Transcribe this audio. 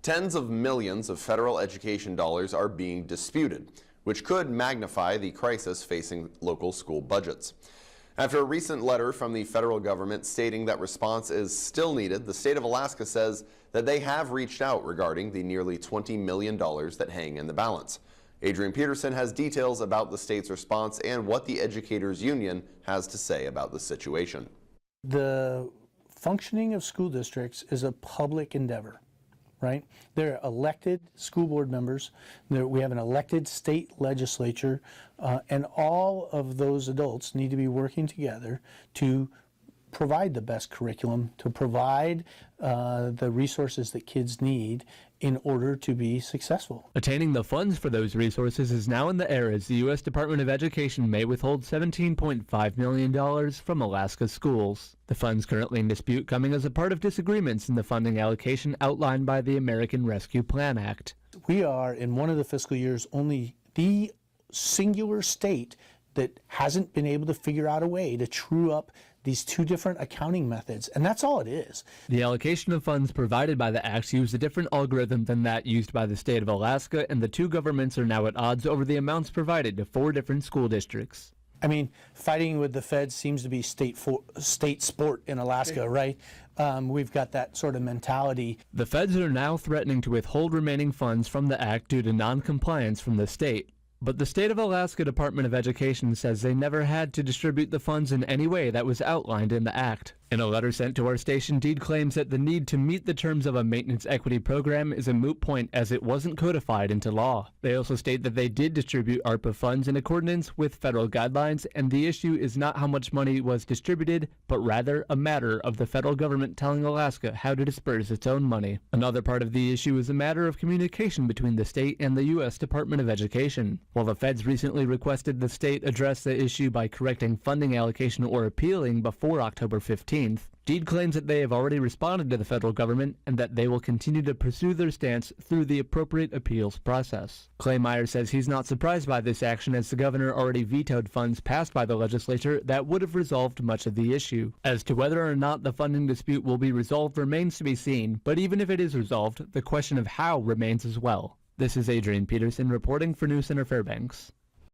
Tens of millions of federal education dollars are being disputed, which could magnify the crisis facing local school budgets. After a recent letter from the federal government stating that response is still needed, the state of Alaska says that they have reached out regarding the nearly $20 million that hang in the balance. Adrian Peterson has details about the state's response and what the Educators Union has to say about the situation. The functioning of school districts is a public endeavor, right? They're elected school board members. We have an elected state legislature, and all of those adults need to be working together to provide the best curriculum, to provide the resources that kids need in order to be successful. Attaining the funds for those resources is now in the air as the U.S. Department of Education may withhold $17.5 million from Alaska schools. The funds currently in dispute coming as a part of disagreements in the funding allocation outlined by the American Rescue Plan Act. We are, in one of the fiscal years, only the singular state that hasn't been able to figure out a way to true up these two different accounting methods, and that's all it is. The allocation of funds provided by the Act used a different algorithm than that used by the state of Alaska, and the two governments are now at odds over the amounts provided to 4 different school districts. I mean, fighting with the feds seems to be state sport in Alaska, right? We've got that sort of mentality. The feds are now threatening to withhold remaining funds from the Act due to non-compliance from the state. But the State of Alaska Department of Education says they never had to distribute the funds in any way that was outlined in the Act. In a letter sent to our station, DEED claims that the need to meet the terms of a maintenance equity program is a moot point as it wasn't codified into law. They also state that they did distribute ARPA funds in accordance with federal guidelines, and the issue is not how much money was distributed, but rather a matter of the federal government telling Alaska how to disperse its own money. Another part of the issue is a matter of communication between the state and the U.S. Department of Education. While the feds recently requested the state address the issue by correcting funding allocation or appealing before October 15th, DEED claims that they have already responded to the federal government and that they will continue to pursue their stance through the appropriate appeals process. Clay Meyer says he's not surprised by this action as the governor already vetoed funds passed by the legislature that would have resolved much of the issue. As to whether or not the funding dispute will be resolved remains to be seen, but even if it is resolved, the question of how remains as well. This is Adrian Peterson reporting for News Center Fairbanks.